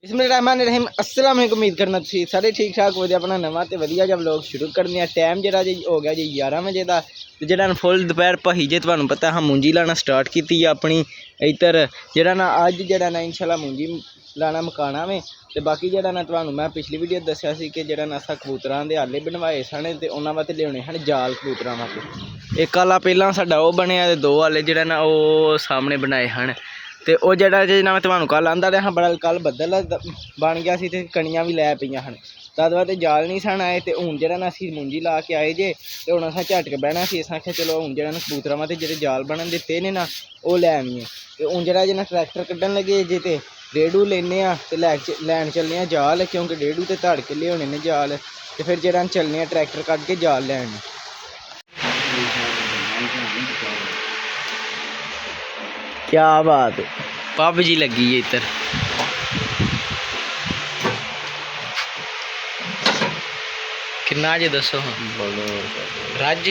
बिस्मिल्लाहिर्रहमानिर्रहीम अस्सलाम वालेकुम। उम्मीद करना तुसीं सारे ठीक ठाक हो। अपना नवा तो वधिया जब लोग शुरू करने टाइम जरा जी हो गया जी 11 बजे का। तो जरा फुल दोपहर भही जे तुहानूं पता हम मूंजी लाना स्टार्ट की अपनी इधर जरा ना अज जरा ना इंशाल्लाह मूंजी लाना मकाना में। तो बाकी जरा ना तुहानूं मैं पिछली वीडियो दस्सिया सी कि जरा ना असां कबूतरां दे आले बनवाए सन ते उन्हां वास्ते लियाने हन जाल कबूतरां वास्ते। एक आला पहलां साडा ओह बनिया ते दो आले जरा ना ओह सामने बनाए हन। तो वह जरा जिन्ना मैं तुहानूं कल आंदा रहा बड़ा कल बदल बन गया सी ते कणियां भी लै पईयां हन तद वास्ते जाल नहीं सन आए। तो हुण जरा ना असीं मूंजी ला के आए जे ते हुण असां झट के बहना सी। असां आखेआ चलो हुण जरा ना कबूतरां वास्ते जेह्ड़े जाल बनन दित्ते ने ना ओह लै आवीए। ते हुण जरा जिन्ना ट्रैक्टर कड्ढन लगे जे ते रेड़ू लेने ते लैन चलने जाल क्योंकि रेड़ू ते धड़ के लियाने ने जाल। ते फिर जरा चलने ट्रैक्टर कड्ढ के जाल लैन। क्या बात है पब जी लगी है इधर। किन्ना जे दसो रज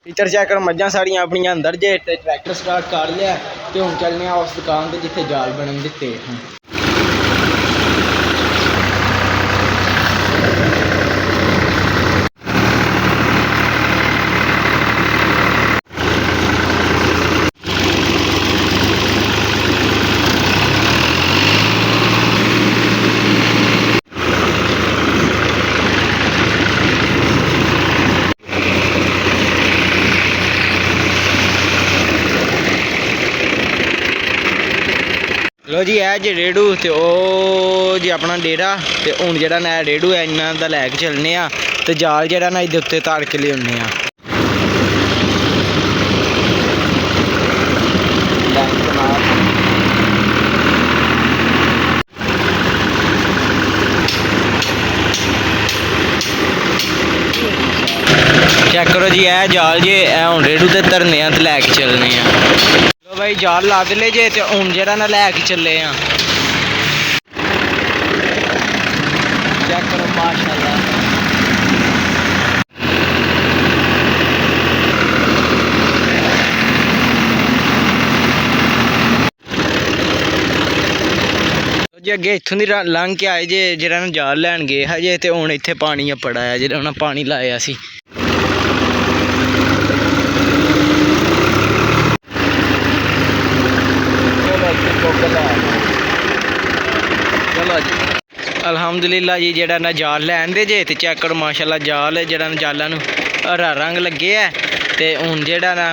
इधर चेक कर मझां साड़ियां अपनियां अंदर जे ते ट्रैक्टर स्टार्ट कर लिया। ते हुण चलने उस दुकान ते जिथे जाल बनन दित्ते। लो जी है जी रेड़ू तो ओ जी अपना डेरा। तो हुण जरा ना रेड़ू है इन्ना दा लैके चलने तो जाल जरा ना इधर उत्ते ताड़ के लियाने चेक करो जी है जाल जे हुण रेड़ू ते धरने ते लैके चलने लो भाई जाल ला दे जे ते हुण जरा ना लैके चले चेक करो माशाल्लाह। जी अगे इत्थों दी लंघ के आए जे जरा ना जाल लैन गए हजे ते हुण इत्थे पानी अपड़ा है जरा ना पानी लाया सी। चलो जी अल्हम्दुलिल्लाह जी जरा ना जाल लैन दे जे ते चेक करो माशाल्लाह जाल जरा ना जालां नूं हरा रंग लगे है। ते हुण जरा ना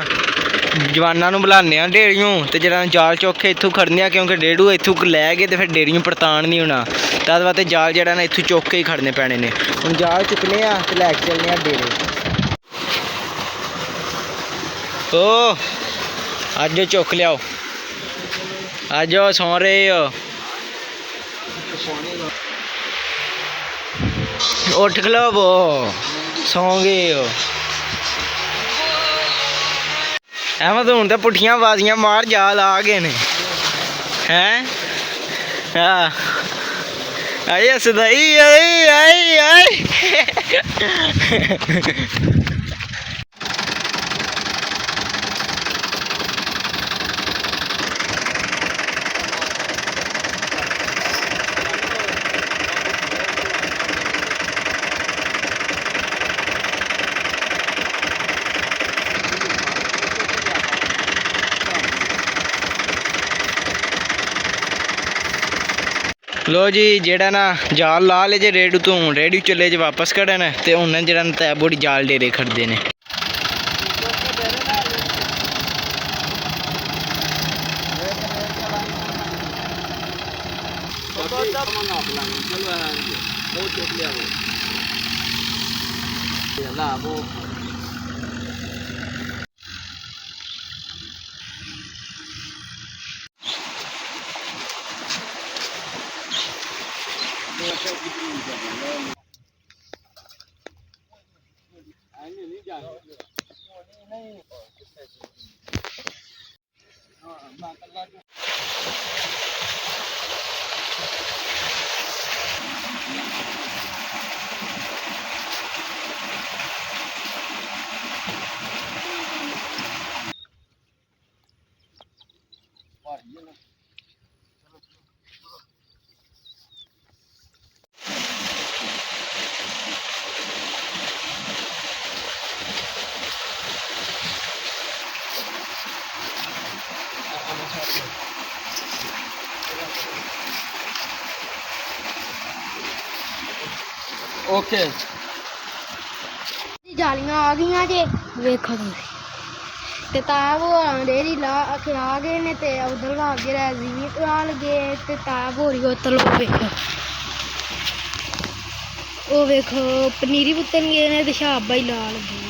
जवानां नूं बुलाने डेरियों ते जरा जाल चौके इत्थों खड़ने क्योंकि रेड़ू इत्थों लै गए तो फिर डेरियों परतान नहीं होना तद वास्ते जाल जरा ना इत्थों चौके ही खड़ने पैने ने। हुण जाल चुकने ते लैके चलने डेरे। ओ अज चुक लियाओ अज सौ रहे हो उठ खलोवो सौ गए हो। अहमद हूँ तो पुट्ठियां बाजियां मार जाल आ गए ने हैं। हाँ आई हसदाई आई आई आई लो जी जेड़ा ना जाल ला ले जे रेडू तो हूँ रेडू चले जे वापस कड़न ते उन्हें जरा तैबोड़ी जाल डेरे खड़दे ने। ओके जालियां आ गई जे वेखो तुसीं ते ताब डेरी ला के आ गए ने ते उधर भाग गए जीवी लाल गए ते ताब हो रही उतल वेखो पनीरी पुत्तन गए ने ते शाबा ही लाल गई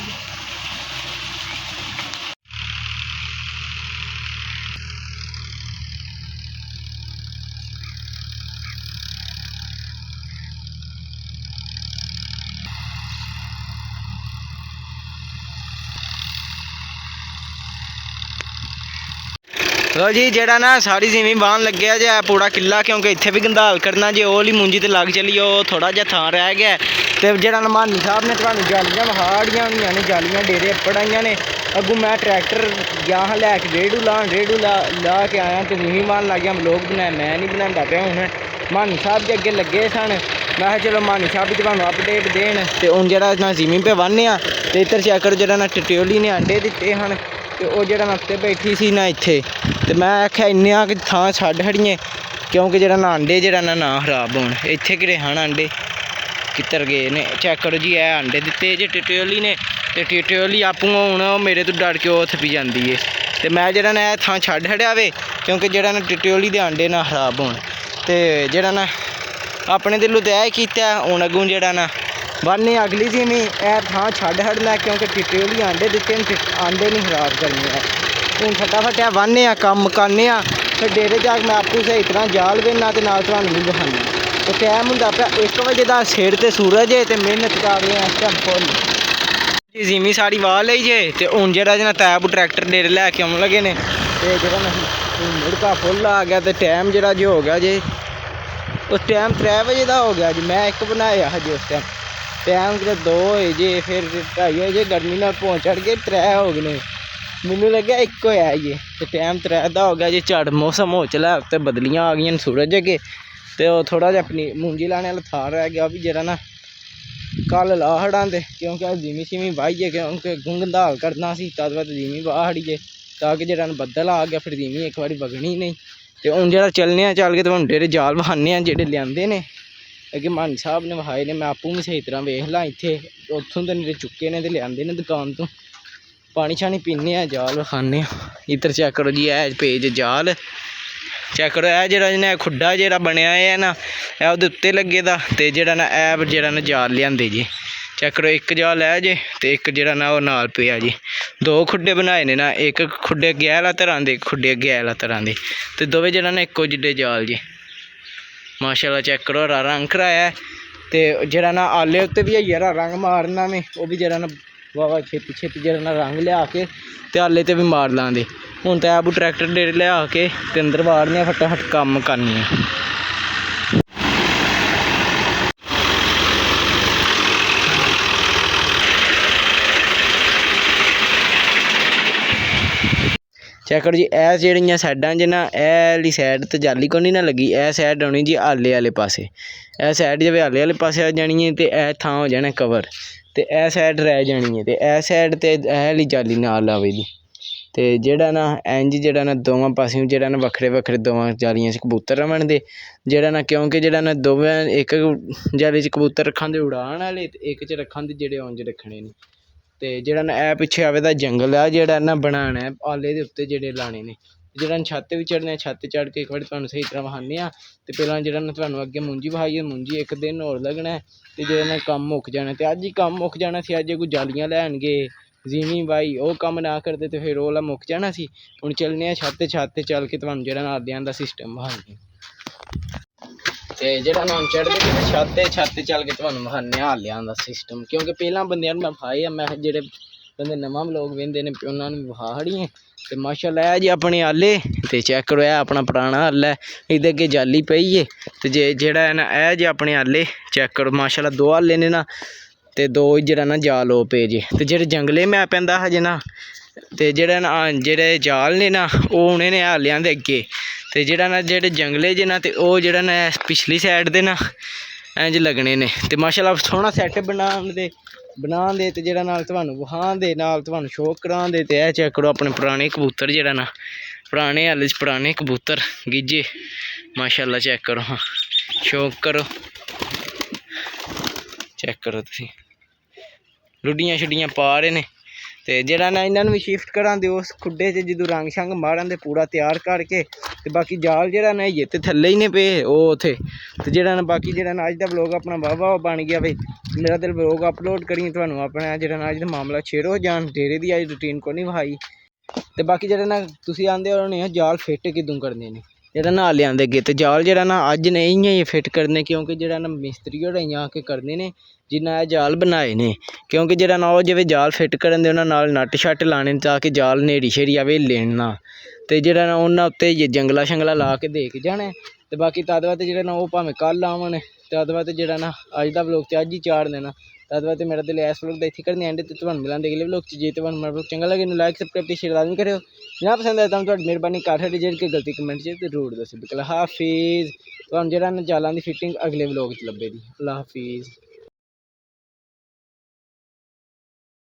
लो जी जेड़ा ना सारी जिमी बाहन लग्या जे पूरा किला क्योंकि इत्थे भी गंधाल करना जे ओली मुंजी ते लग चली थोड़ा जिहा थां रह गया ते जेड़ा मानी साहब ने तुहानूं जालियां विखाड़ियां होंदियां ने जालियां डेरे पड़ाइयां ने अगू मैं ट्रैक्टर गया हाँ लैके रेड़ू ला के आया तो जिमी बाहन लग गया लोग बनाए मैं नहीं बनांदा पिया हुण मानी साहब के अगे लगे सन मैं चलो मानी साहब भी तुहानूं अपडेट देन ते हुण जेड़ा ना जिमी पे वाहने आ ते इधर चैक करो जेड़ा ना टटियोली ने अंडे दिते हन ते ओह जेड़ा ना उत्ते बैठी सी ना इत्थे ते मैं आख्या इन्नियां कि थां छड्ड खड़िए क्योंकि जेड़ा ना अंडे जेड़ा ना खराब होन इत्थे किहड़े हन अंडे कित्तर गए ने चैक करो जी ए अंडे दिते जे टिटियोली ने ते टिटियोली आपूं हुण मेरे तो डर के ओह थप्पी जांदी है ते मैं जेड़ा ना थां छड्ड खड़िया वे क्योंकि जेड़ा ना टिटियोली दे अंडे ना खराब होन ते जेड़ा ना अपने दिलों ते ऐ कीता हुण अग्गों जेड़ा ना बाहने अगली जिमी ए थां छड्ड खड़ना क्योंकि टिटियोली अंडे दिते अंडे नहीं खराब करने हूँ फटाफट वाहने कम करने फिर डेरे जाके मैं आपू सही तरह जाल बेना तो नाल तुहानूं भी दिखाना तो टाइम होंदा पिया 1 बजे का सिर ते सूरज है तो मेहनत कर रहे हैं इस टाइम फुल जिमी सारी वाह ली जे तो हूँ जो तैब ट्रैक्टर डेरे लैके आने लगे ने तो जो मुड़का फुल आ गया तो टाइम जो हो गया जे उस टाइम 3 बजे का हो गया जी मैं 1 बनाया जी उस टाइम जो 2 होए जे फिर 2:30 होए जे गर्मी नाल भौं चढ़ गए 3 हो गए मैनू लग्या 1 होया ये तो टाइम 3 का हो गया जी झड़ मौसम हो चला तो बदलियाँ आ गई सूरज अगे तो थोड़ा जिहा अपनी मूंजी लाने वाला थां रह गया भी जरा ना कल ला खड़ांदे क्योंकि अस जिमी शिमी बाहिए क्योंकि गंधाल करना सी तद बाद जिमी बाह खड़ीए ताकि जरा बदल आ गया फिर जिमी एक बार वगनी नहीं तो हूँ जरा चलने चल के तो हम डेरे जाल वहाने जेडे लियाते ने अगे मानी साहब ने वहाए ने मैं आपूँ भी सही तरह वेख ला इत्थे उत्थों तो नहीं चुके ने तो लियाते ने दुकान तो पानी शानी पीने जाल विखाने इधर चेक करो जी ए पेज जाल चेक करो ए जेड़ा ना खुड्डा जेड़ा बनया है ना ए उहदे उत्ते लगे दा ते जेड़ा ना ए जेड़ा ना जाल लियाते जी चेक करो 1 जाल है जे ते 1 जेड़ा ना वो नाल पिया जी 2 खुड्डे बनाए ने ना 1 खुड्डे अगे आला तरह दे 1 खुड्डे अगे आला तरह दे ते दोवें जेड़ा ना इक्को जिड्डे जाल जी माशाल्लाह चेक करो हरा रंग कराया ते जेड़ा ना आले उत्ते भी हरा रंग मारना में वो भी जेड़ा ना वाह छेती छेती जेड़ा ना रंग लिया के ते आले ते भी मार लांदे हुण तो आबू ट्रैक्टर डेरे लिया के ते अंदर वाड़ने फटाफट कम करने चेक करो जी ए जेहड़ियां साइडां ज ना ए वाली साइड तो जाली को नहीं ना लगी ए साइड आनी जी आले वाले पासे ए साइड जब आले वाले पासे आ जानी है तो ए थां हो जाना कवर तो ए साइड रह जानी है तो ए साइड तो ए वाली जाली नाल आवेगी तो जेड़ा ना इंज जेड़ा ना दोवां पासियों जेड़ा ना वक्खरे वक्खरे दोवां जालियां च कबूतर रमणदे जेड़ा ना क्योंकि जेड़ा ना दोवें एक जाली च कबूतर रक्खां दे उड़ान वाले ते एक च रक्खां दे जेड़े उंज रक्खने ने ते जेड़ा ना ए पिच्छे आवे दा जंगल है जेड़ा ना बनाना है आले दे उत्ते जेड़े लाने ने जेड़ा छत्त भी चढ़ना छत्त चढ़ के एक बार तुहानूं सही तरह वहाने ते पहलां जेड़ा ना तुहानूं अगे मुंजी वहाई मुंजी 1 दिन होर लगना है ते जेड़ा ना कम्म मुक जाना ते अज ही कम्म मुक जाना सी अज कोई जालियां लैन गए जिमी बाई वो कम्म ना करते तो फिर ओला मुक जाना सी हुण चलने छत्त चल के तुहानूं जेड़ा ना आलियां दा सिस्टम वहाने ते जेड़ा ना चढ़दे छत्त चल के तुहानूं वहाने आलियां दा सिस्टम क्योंकि पहलां बंदियां मैं विखाए मैं जेड़े बंदे नवां लोग वेंदे ने उन्हां नूं विखा खड़िए ते माशाल्लाह है जी अपने आले ते चेक करो है अपना पुराना हल है इहदे अगे जाली पई है ते जेड़ा है ना है जी अपने आले चेक करो माशाल्लाह 2 आले ने ना ते 2 जेड़ा ना जाल हो पे जे ते जेड़े जंगले मैं पैंदा हा जे ना ते जेड़ा ना जेड़े जाल ने ना ओह उ'नें ने हालियां दे अगे ਤੇ ਜਿਹੜਾ ਨਾ ਜਿਹੜੇ ਜੰਗਲੇ ਜੇ ਨਾ ਤੇ ਉਹ ਜਿਹੜਾ ਨਾ ਪਿਛਲੀ ਸਾਈਡ ਦੇ ਨਾ ਇੰਝ ਲੱਗਣੇ ਨੇ ਤੇ ਮਾਸ਼ਾਅੱਲਾ ਸੋਹਣਾ ਸੈੱਟ ਬਣਾਉਣ ਦੇ ਤੇ ਜਿਹੜਾ ਨਾਲ ਤੁਹਾਨੂੰ ਵਿਖਾਉਣ ਦੇ ਨਾਲ ਤੁਹਾਨੂੰ ਸ਼ੌਕ ਕਰਾਉਣ ਦੇ ਤੇ ਇਹ ਚੈੱਕ ਕਰੋ ਆਪਣੇ ਪੁਰਾਣੇ ਕਬੂਤਰ ਜਿਹੜਾ ਨਾ ਪੁਰਾਣੇ ਹਾਲੇ 'ਚ ਪੁਰਾਣੇ ਕਬੂਤਰ ਗੀਜੇ ਮਾਸ਼ਾਅੱਲਾ ਚੈੱਕ ਕਰੋ ਹਾਂ ਸ਼ੌਕ ਕਰੋ ਚੈੱਕ ਕਰੋ ਤੁਸੀਂ ਲੁੱਡੀਆਂ ਛੁੱਡੀਆਂ ਪਾ ਰਹੇ ਨੇ ਤੇ ਜਿਹੜਾ ਨਾ ਇਹਨਾਂ ਨੂੰ ਵੀ ਸ਼ਿਫਟ ਕਰਾਂਦੇ ਉਸ ਖੁੱਡੇ 'ਚ ਜਦੋਂ ਰੰਗ ਸ਼ੰਗ ਮਾਰਨ ਦੇ ਪੂਰਾ ਤਿਆਰ ਕਰਕੇ ਤੇ ਬਾਕੀ ਜਾਲ ਜਿਹੜਾ ਨਾ ਇਹ ਤੇ ਥੱਲੇ ਹੀ ਨੇ ਪਏ ਉਹ ਉੱਥੇ ਤੇ ਜਿਹੜਾ ਨਾ ਬਾਕੀ ਜਿਹੜਾ ਨਾ ਅੱਜ ਦਾ ਵਲੋਗ ਆਪਣਾ ਵਾਹਵਾ ਬਣ ਗਿਆ ਵੇ ਮੇਰਾ ਦਿਲ ਵਲੋਗ ਅਪਲੋਡ ਕਰੀ ਤੁਹਾਨੂੰ ਆਪਣਾ ਜਿਹੜਾ ਨਾ ਅੱਜ ਦਾ ਮਾਮਲਾ ਸ਼ੇਅਰ ਹੋ ਜਾਣ ਡੇਰੇ ਦੀ ਅੱਜ ਰੂਟੀਨ ਕੋਈ ਨਹੀਂ ਵਿਖਾਈ ਤੇ ਬਾਕੀ ਜਿਹੜਾ ਨਾ ਤੁਸੀਂ ਆਂਦੇ ਹੋ ਨੇ ਜਾਲ ਫਿੱਟ ਕਿਦੋਂ ਕਰਨੇ ਨੇ ਜਿਹੜਾ ਨਾ ਲਿਆਂਦੇ ਅੱਗੇ ਤੇ ਜਾਲ ਜਿਹੜਾ ਨਾ ਅੱਜ ਨਹੀਂ ਹੈ ਫਿੱਟ ਕਰਨੇ ਕਿਉਂਕਿ ਜਿਹੜਾ ਨਾ ਮਿਸਤਰੀ ਹੋਰਾਂ ਆ ਕੇ ਕਰਨੇ ਨੇ ਜਿੰਨਾ ਇਹ ਜਾਲ ਬਣਾਏ ਨੇ ਕਿਉਂਕਿ ਜਿਹੜਾ ਨਾ ਉਹ ਜਿਵੇਂ ਜਾਲ ਫਿੱਟ ਕਰਨ ਦੇ ਉਹਨਾਂ ਨਾਲ ਨੱਟ ਛੱਟ ਲਾਣੇ ਤਾਂ ਕਿ ਜਾਲ ਨੇੜੀ ਛੇੜੀ ਆਵੇ ਲੈਣਾ ਤੇ ਜਿਹੜਾ ਨਾ ਉਹਨਾਂ ਉੱਤੇ ਜੰਗਲਾ ਸ਼ੰਗਲਾ ਲਾ ਕੇ ਦੇ ਕੇ ਜਾਣਾ ਤੇ ਬਾਕੀ ਤਦ ਬਾਅਦ ਜਿਹੜਾ ਨਾ ਉਹ ਭਾਵੇਂ ਕੱਲ੍ਹ ਆਵਣ ਤਦ ਬਾਅਦ ਜਿਹੜਾ ਨਾ ਅੱਜ ਦਾ ਵਲੋਗ ਤੇ ਅੱਜ ਹੀ ਚਾੜ ਦੇਣਾ ਤਦ ਬਾਅਦ ਮੇਰਾ ਦਿਲ ਇਸ ਵਲੋਗ ਦਾ ਇੱਥੇ ਕਰਨੀ ਐਂਡ ਤੇ ਤੁਹਾਨੂੰ ਮਿਲਾਂਗੇ ਅਗਲੇ ਵਲੋਗ 'ਚ ਜੇ ਤੁਹਾਨੂੰ ਮੇਰਾ ਵਲੋਗ ਚੰਗਾ ਲੱਗੇ ਨੂੰ ਲਾਈਕ ਸਬਸਕ੍ਰਾਈਬ ਤੇ ਸ਼ੇਅਰ ਲਾਜ਼ਮੀ ਕਰਿਓ ਨਾ ਪਸੰਦ ਆਇਆ ਤਾਂ ਤੁਹਾਡੀ ਮਿਹਰਬਾਨੀ ਕਰ ਸਕਦੇ ਜੇ ਕੋਈ ਗਲਤੀ ਕਮੈਂਟ 'ਚ ਜ਼ਰੂਰ ਦੱਸੋ ਬਿਲਕੁਲ ਹਾਫਿਜ਼ ਤੁਹਾਨੂੰ ਜਿਹੜਾ ਨਾ ਜਾਲਾਂ ਦੀ ਫਿਟਿੰਗ ਅਗਲੇ ਵਲੋਗ 'ਚ ਲੱਭੇਗੀ ਅੱਲਾ ਹਾਫਿਜ਼।